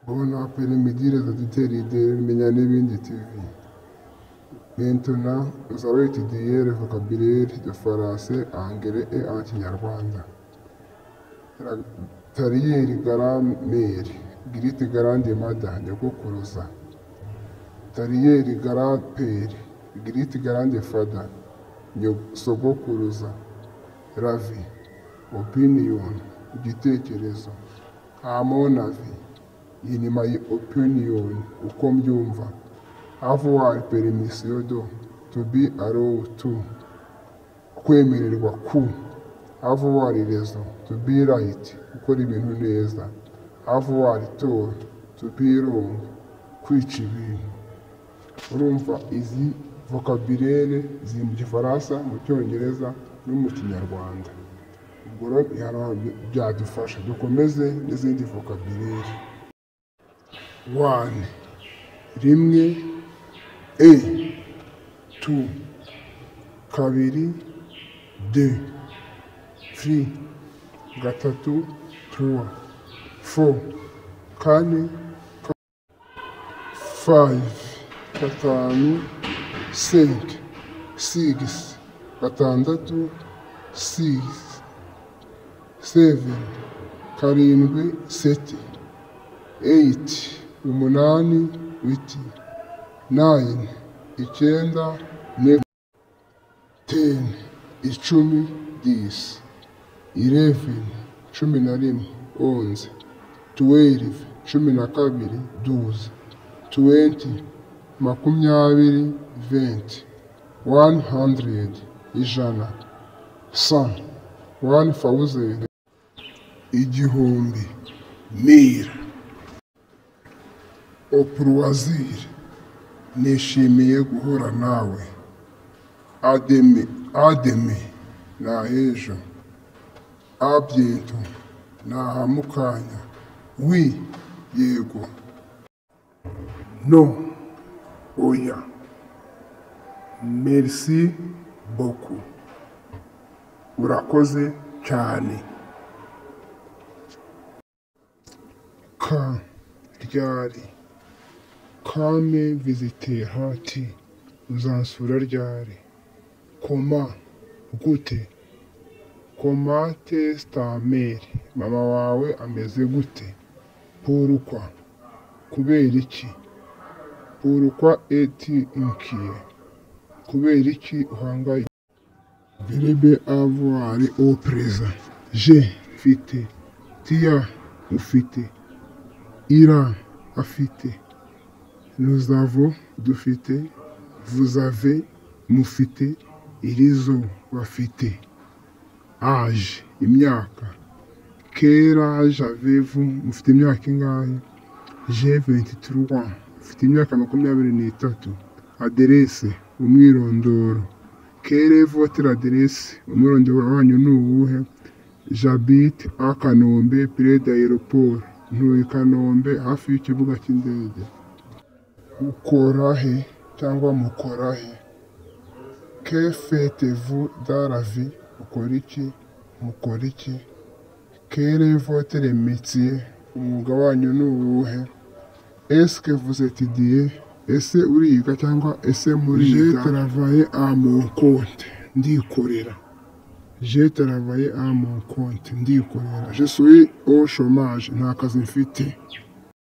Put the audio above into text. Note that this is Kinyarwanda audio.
Bon après-midi les auditeurs de Menyane TV. Maintenant, nous allons étudier le vocabulaire de français, anglais et en kinyarwanda. Tariyeri garamere, girite garande mada, nyogokuruza. Tariyeri garapere, girite garande fada, sogokuruza. Ravi, opinion, igitekerezo. Amonavi, in my opinion, uko mbyumva. Avoir permission to be allowed to, kwemererwa ku. Avoir raison, to be right, gukora ibintu neza. Avoir tort, to be wrong, kwica ibintu. Urumva izi vocabulaire ziri mu gifaransa, mu cyongereza no mu kinyarwanda. Ubwo rero byadufasha dukomeze n'izindi vocabulaire. 1 rimwe E 2 kabiri 2 3 gatatu 3 4 kane 5 gatanu 5 6 gatandatu 6 7 karindwi 7 8 umunani 8 9 icyenda 10 icumi 10 11 cumi na rimwe 11 12 cumi na kabiri 12 20 makumyabiri 20 100 ijana 100 1000 igihumbi 1000 Opruazir, nishimiye guhura nawe. Ademe, na ejo. Abyento, na mukanya. Oui, yego. No, oya. Merci beaucoup. Urakoze cyane. Ka, ryari. Kame visiter hati, uzansura ryari. Koma, gute. Koma testa mere, mama wawe ameze gute. Pourquoi, kubera iki. Pourquoi es-tu inquiet, kubera iki uhangaye. Verbe avoir au présent. Je, mfite. Tia, ufite. Ira, afite. Nous avons, dufite. Vous avez, mufite. Irizo, bafite. Âge, imyaka. Quel âge avez-vous? Mufite imyaka ingahe? J'ai 23 ans. Mufite imyaka 23. Adresse, umwirondoro. Quelle est votre adresse? Umwirondoro wanyu ni uwuhe? J'habite à Kanombe, près d'aéroport. Ntuye Kanombe, hafi y'ikibuga cy'indege. Ukora he cyangwa mukora he? Que faites-vous dans la vie? Ukora iki? Mukora iki? Quel est votre métier? Umwuga wanyu ni uwuhe? Est-ce que vous étudiez? Ese uriga cyangwa ese muriga? J'ai travaillé à mon compte. Ndikorera. J'ai travaillé à mon compte. Ndikorera. Je suis au chômage. Nta kazi mfite.